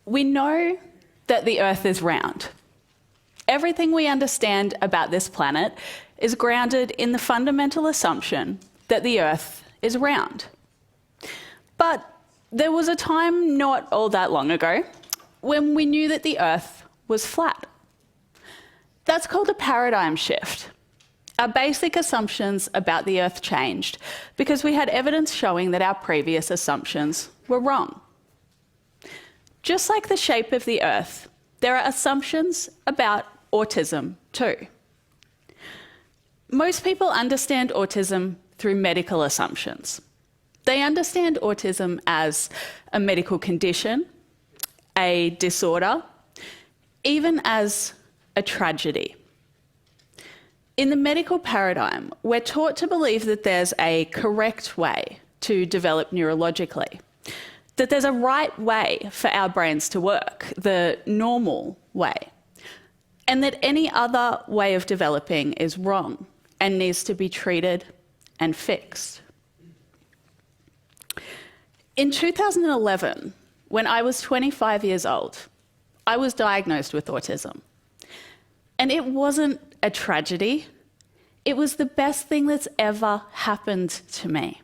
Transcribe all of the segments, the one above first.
We know that the Earth is round. Everything we understand about this planet is grounded in the fundamental assumption that the Earth is round. But there was a time not all that long ago when we knew that the Earth was flat. That's called a paradigm shift. Our basic assumptions about the Earth changed because we had evidence showing that our previous assumptions were wrong. Just like the shape of the Earth, there are assumptions about autism too. Most people understand autism through medical assumptions. They understand autism as a medical condition, a disorder, even as a tragedy. In the medical paradigm, we're taught to believe that there's a correct way to develop neurologically, that there's a right way for our brains to work, the normal way, and that any other way of developing is wrong and needs to be treated and fixed. In 2011, when I was 25 years old, I was diagnosed with autism. And it wasn't a tragedy. It was the best thing that's ever happened to me.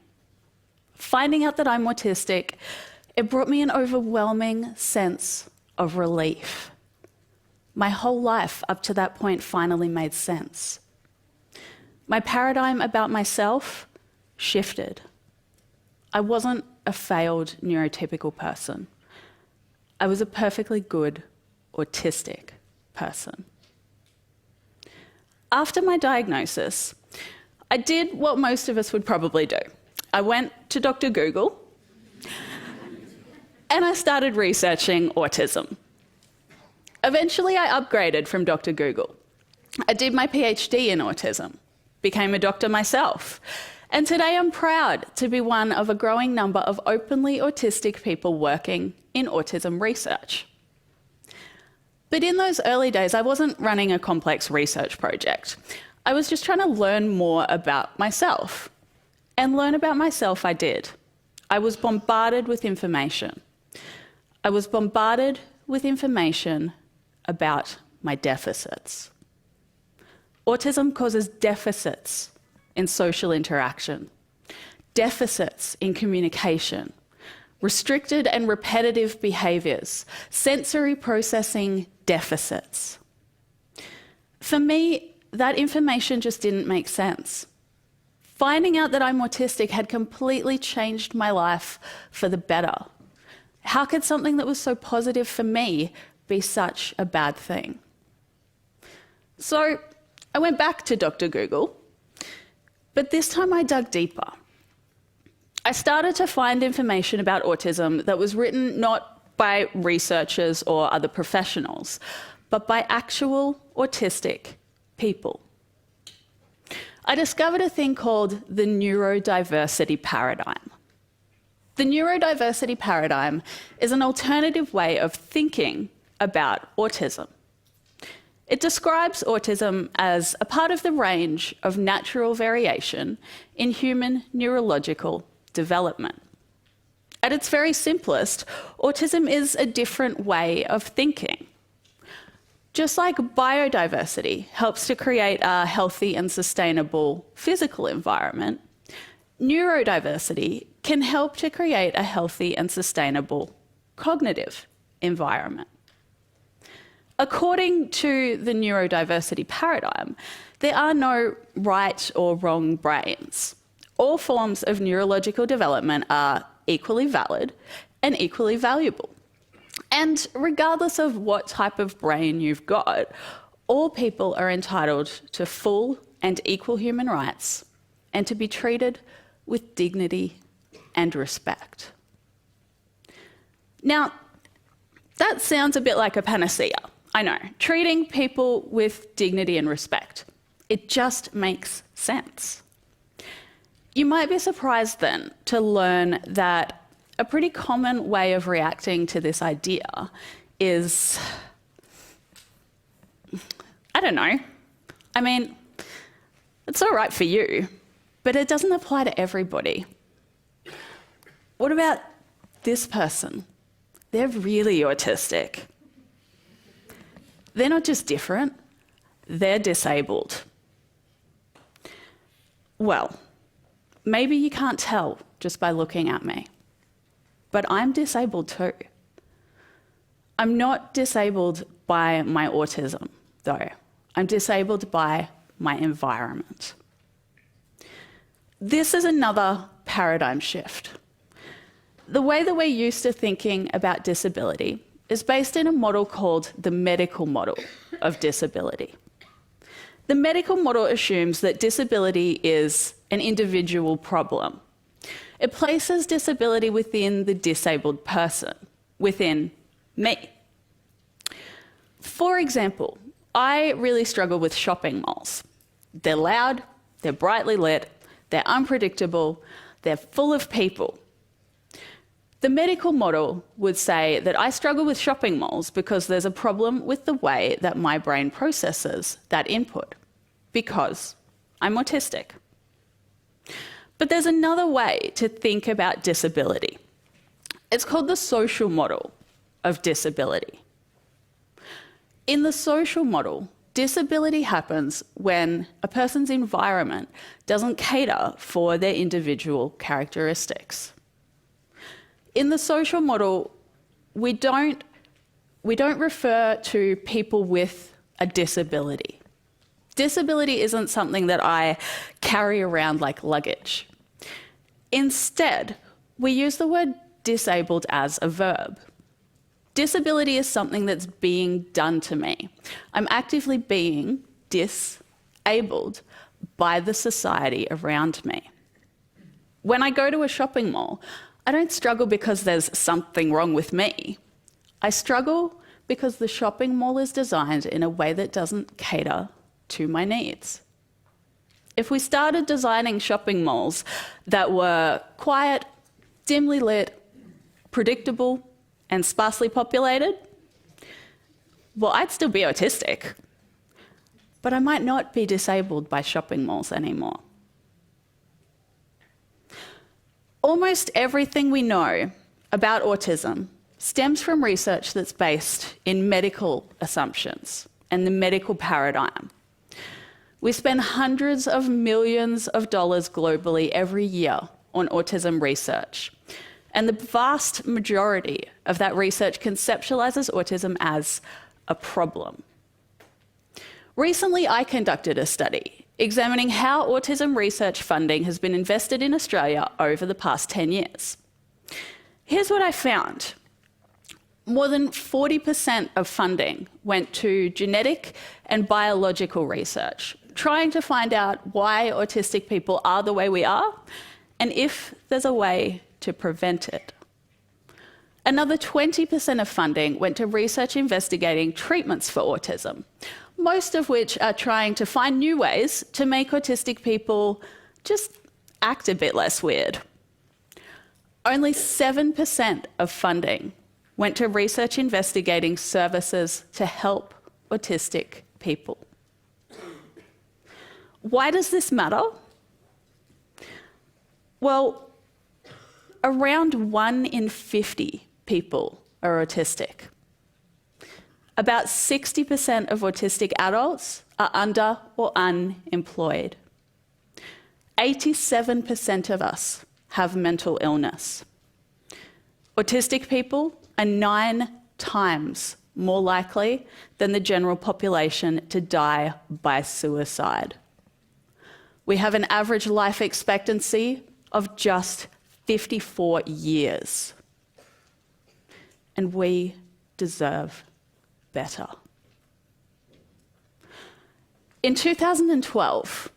Finding out that I'm autistic, it brought me an overwhelming sense of relief. My whole life up to that point finally made sense. My paradigm about myself shifted. I wasn't a failed neurotypical person. I was a perfectly good autistic person. After my diagnosis, I did what most of us would probably do. I went to Dr. Google and I started researching autism. Eventually, I upgraded from Dr. Google. I did my PhD in autism, became a doctor myself, and today I'm proud to be one of a growing number of openly autistic people working in autism research. But in those early days, I wasn't running a complex research project. I was just trying to learn more about myself. And learn about myself I did. I was bombarded with information. I was bombarded with information about my deficits. Autism causes deficits in social interaction, deficits in communication, restricted and repetitive behaviours, sensory processing deficits. For me, that information just didn't make sense. Finding out that I'm autistic had completely changed my life for the better. How could something that was so positive for me be such a bad thing? So I went back to Dr. Google, but this time I dug deeper. I started to find information about autism that was written not by researchers or other professionals, but by actual autistic people. I discovered a thing called the neurodiversity paradigm. The neurodiversity paradigm is an alternative way of thinking about autism. It describes autism as a part of the range of natural variation in human neurological development. At its very simplest, autism is a different way of thinking. Just like biodiversity helps to create a healthy and sustainable physical environment, neurodiversity can help to create a healthy and sustainable cognitive environment. According to the neurodiversity paradigm, there are no right or wrong brains. All forms of neurological development are equally valid and equally valuable. And regardless of what type of brain you've got, all people are entitled to full and equal human rights and to be treated with dignity and respect. Now, that sounds a bit like a panacea. I know, treating people with dignity and respect. It just makes sense. You might be surprised then to learn that a pretty common way of reacting to this idea is, I don't know. I mean, it's all right for you, but it doesn't apply to everybody. What about this person? they're really autistic. They're not just different, they're disabled. Well, maybe you can't tell just by looking at me, but I'm disabled too. I'm not disabled by my autism, though. I'm disabled by my environment. This is another paradigm shift. The way that we're used to thinking about disability is based in a model called the medical model of disability. The medical model assumes that disability is an individual problem. It places disability within the disabled person, within me. For example, I really struggle with shopping malls. They're loud, they're brightly lit, they're unpredictable, they're full of people. The medical model would say that I struggle with shopping malls because there's a problem with the way that my brain processes that input, because I'm autistic. But there's another way to think about disability. It's called the social model of disability. In the social model, disability happens when a person's environment doesn't cater for their individual characteristics. In the social model, we don't refer to people with a disability. Disability isn't something that I carry around like luggage. Instead, we use the word disabled as a verb. Disability is something that's being done to me. I'm actively being disabled by the society around me. When I go to a shopping mall, I don't struggle because there's something wrong with me. I struggle because the shopping mall is designed in a way that doesn't cater to my needs. If we started designing shopping malls that were quiet, dimly lit, predictable, and sparsely populated, well, I'd still be autistic, but I might not be disabled by shopping malls anymore. Almost everything we know about autism stems from research that's based in medical assumptions and the medical paradigm. We spend hundreds of millions of dollars globally every year on autism research, and the vast majority of that research conceptualizes autism as a problem. Recently, I conducted a study examining how autism research funding has been invested in Australia over the past 10 years. Here's what I found. More than 40% of funding went to genetic and biological research, trying to find out why autistic people are the way we are and if there's a way to prevent it. Another 20% of funding went to research investigating treatments for autism, most of which are trying to find new ways to make autistic people just act a bit less weird. Only 7% of funding went to research investigating services to help autistic people. Why does this matter? Well, around 1 in 50 people are autistic. About 60% of autistic adults are under or unemployed. 87% of us have mental illness. Autistic people are 9 times more likely than the general population to die by suicide. We have an average life expectancy of just 54 years. And we deserve better. In 2012,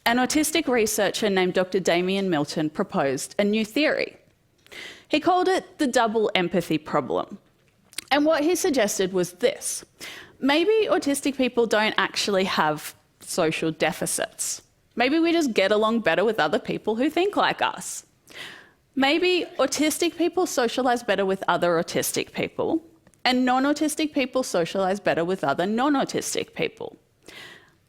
an autistic researcher named Dr. Damien Milton proposed a new theory. He called it the double empathy problem. And what he suggested was this: maybe autistic people don't actually have social deficits. Maybe we just get along better with other people who think like us. Maybe autistic people socialise better with other autistic people, and non-autistic people socialise better with other non-autistic people.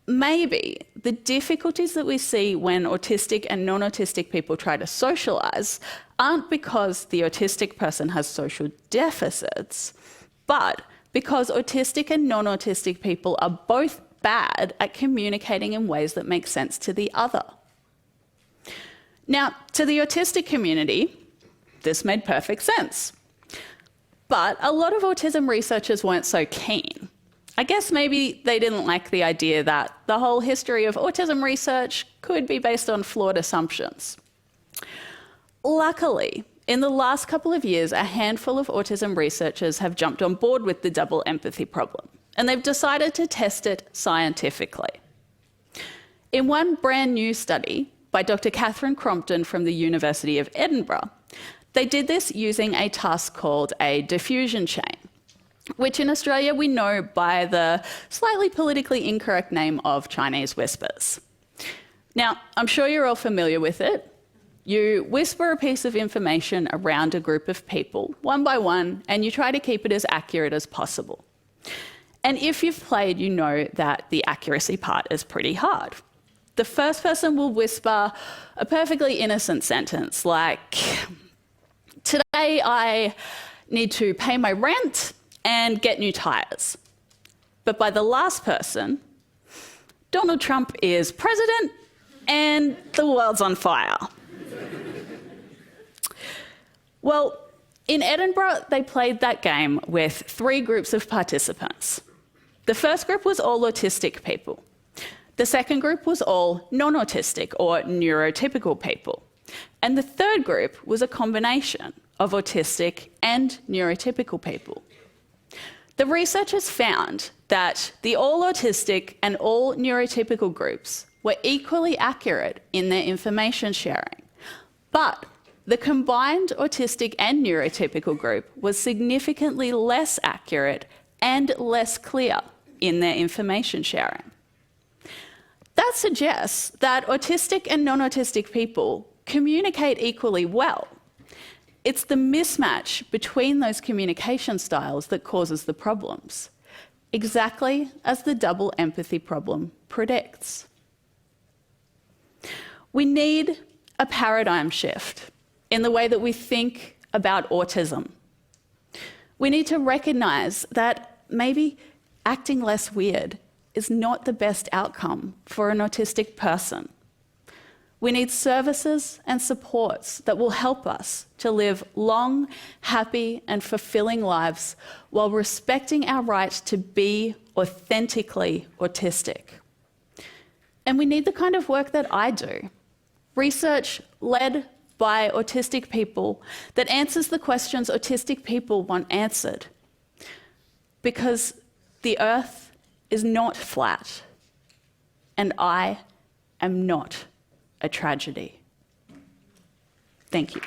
maybe the difficulties that we see when autistic and non-autistic people try to socialise aren't because the autistic person has social deficits, but because autistic and non-autistic people are both bad at communicating in ways that make sense to the other. Now, to the autistic community, this made perfect sense. But a lot of autism researchers weren't so keen. I guess maybe they didn't like the idea that the whole history of autism research could be based on flawed assumptions. Luckily, in the last couple of years, a handful of autism researchers have jumped on board with the double empathy problem, and they've decided to test it scientifically. In one brand new study by Dr. Catherine Crompton from the University of Edinburgh, they did this using a task called a diffusion chain, which in Australia we know by the slightly politically incorrect name of Chinese whispers. Now, I'm sure you're all familiar with it. You whisper a piece of information around a group of people, one by one, and you try to keep it as accurate as possible. And if you've played, you know that the accuracy part is pretty hard. The first person will whisper a perfectly innocent sentence like, "Today I need to pay my rent and get new tyres." But by the last person, "Donald Trump is president and the world's on fire." Well, in Edinburgh, they played that game with 3 groups of participants. The first group was all autistic people. The second group was all non-autistic or neurotypical people. And the third group was a combination of autistic and neurotypical people. The researchers found that the all autistic and all neurotypical groups were equally accurate in their information sharing, but the combined autistic and neurotypical group was significantly less accurate and less clear in their information sharing. That suggests that autistic and non-autistic people communicate equally well. It's the mismatch between those communication styles that causes the problems, exactly as the double empathy problem predicts. We need a paradigm shift in the way that we think about autism. We need to recognise that maybe acting less weird is not the best outcome for an autistic person. We need services and supports that will help us to live long, happy, and fulfilling lives while respecting our right to be authentically autistic. And we need the kind of work that I do, research led by autistic people that answers the questions autistic people want answered. Because the earth is not flat, and I am not a tragedy. Thank you.